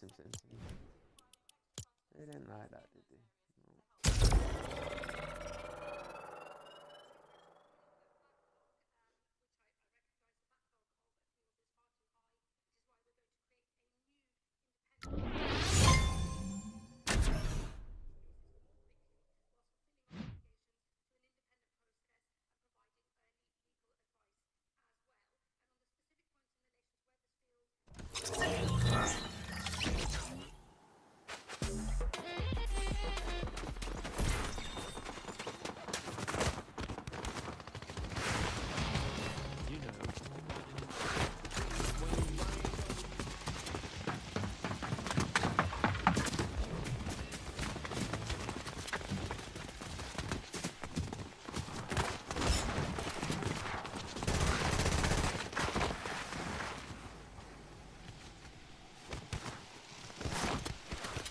some sense in it. They didn't like that, did they?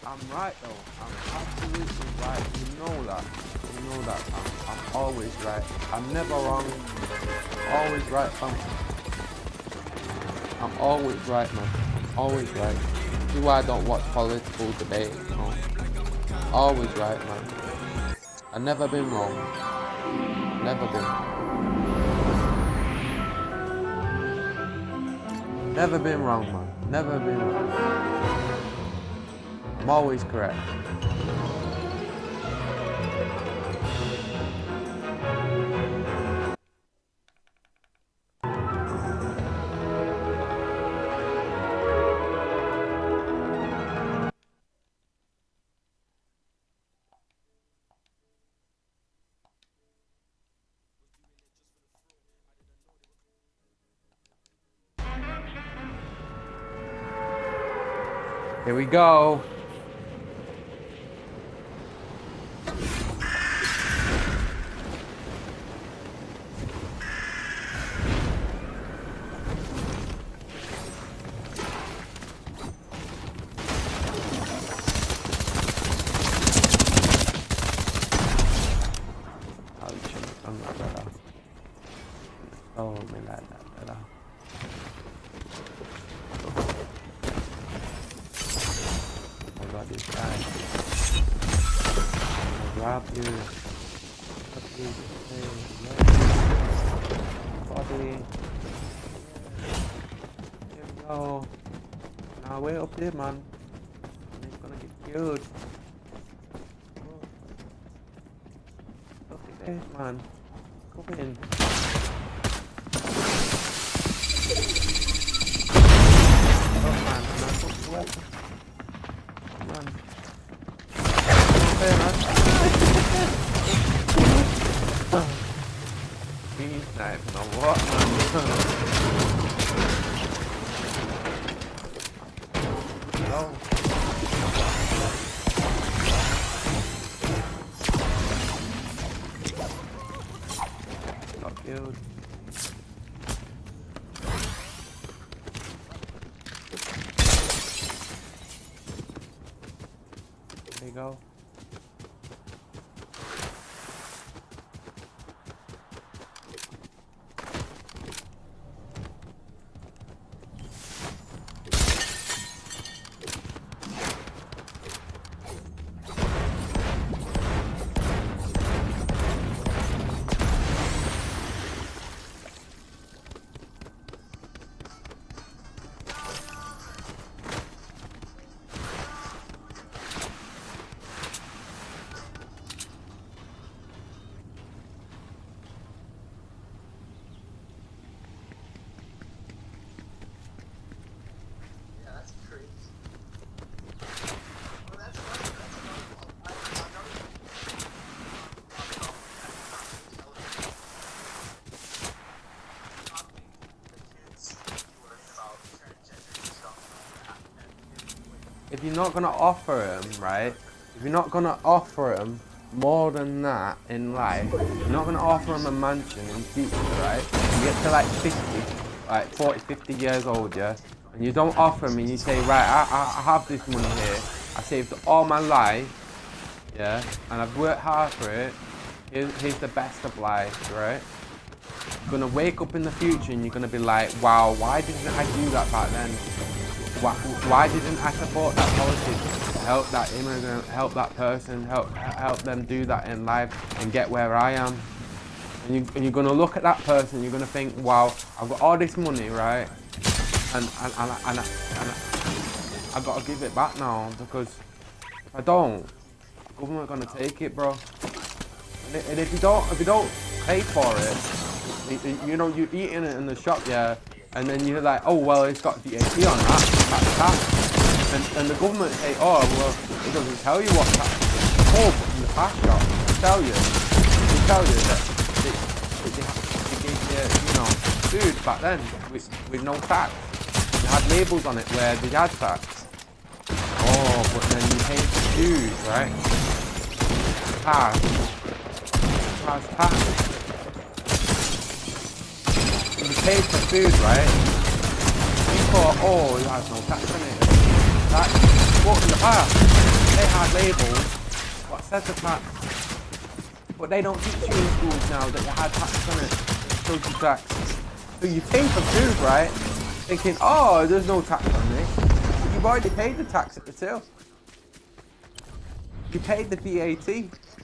I'm right though. I'm absolutely right. You know that. You know that. I'm always right. I'm never wrong. Always right, fam. I'm always right, man. I'm always right. This is why I don't watch political debate, you know. Always right, man. I've never been wrong. Never been. Never been wrong, man. Never been wrong. I'm always correct. Here we go. Oh, me like that better. I got this guy. I'll grab you. Body. Here we go. Now way up there, man. He's gonna get killed. Look at this, man. Come in. Oh man, man, put the weapon. Come on. Okay, man. He's sniping or what, man? Oh. Got killed. There you go. If you're not gonna offer him, right? If you're not gonna offer him more than that in life, you're not gonna offer him a mansion in future, right? You get to like 50, like 40, 50 years old, yeah? And you don't offer him and you say, right, I have this money here. I saved all my life, yeah? And I've worked hard for it. Here's the best of life, right? You're gonna wake up in the future and you're gonna be like, wow, why didn't I do that back then? why didn't I support that policy? Help that immigrant, help that person, help them do that in life and get where I am. And you're gonna look at that person, you're gonna think, wow, I've got all this money, right? And I gotta give it back now, because if I don't, the government gonna take it, bro. And if you don't pay for it, you know, you're eating it in the shop, yeah, and then you're like, oh well, it's got VAT on that, that's tax. And the government say, oh well, it doesn't tell you what tax. Oh, but in the past shop, they tell you that they gave you, you know, food back then with no tax. They had labels on it where they had tax. Oh, but then you pay for food, right? Tax. You paid for food, right? You thought, oh, it has no tax on it. Tax. But in the past, they had labels what said the tax. But they don't teach you in schools now that you had tax on it. Shows you tax. So you pay for food, right? Thinking, oh, there's no tax on this. But you've already paid the tax at the till. You paid the VAT.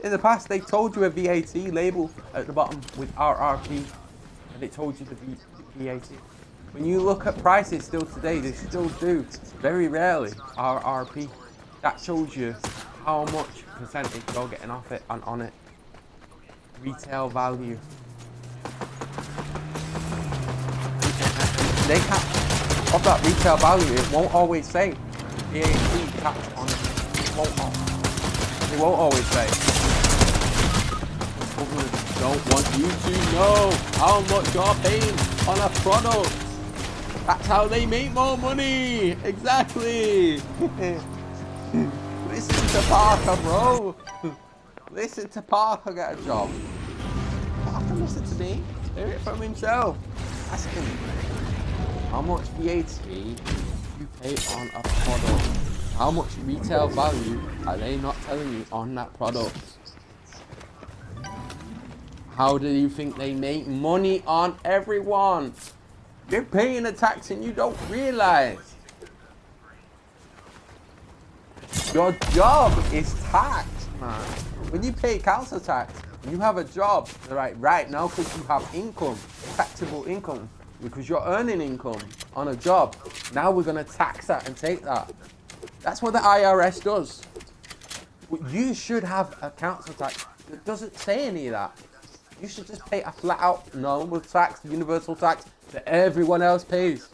In the past, they told you a VAT label at the bottom with RRP, and it told you the VAT. When you look at prices still today, they still do, very rarely, RRP. That shows you how much percentage you're getting off it and on it. Retail value. They can't, of that retail value, it won't always say VAT tax on it. It won't always say. Government don't want you to know how much you're paying on a product. That's how they make more money. Exactly. Listen to Parker, bro. Listen to Parker get a job. Parker listen to me. Hear it from himself. Ask him how much VAT you pay on a product. How much retail value are they not telling you on that product? How do you think they make money on everyone? You're paying a tax and you don't realize. Your job is tax, man. When you pay council tax, you have a job, right now, because you have income, taxable income, because you're earning income on a job. Now we're gonna tax that and take that. That's what the IRS does. You should have a council tax that doesn't say any of that. You should just pay a flat out normal tax, universal tax that everyone else pays.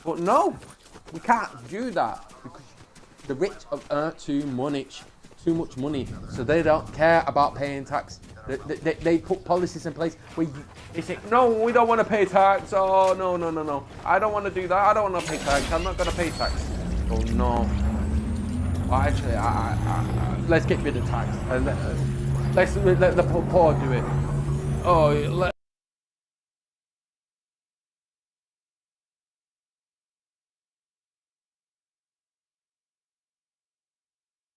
But no, we can't do that because the rich have earned too much money, so they don't care about paying tax. They put policies in place where they say, no, we don't want to pay tax. Oh, no. I don't want to do that. I don't want to pay tax. I'm not going to pay tax. Oh, no. Well, actually, let's get rid of tax. Let's let the poor do it. Oh,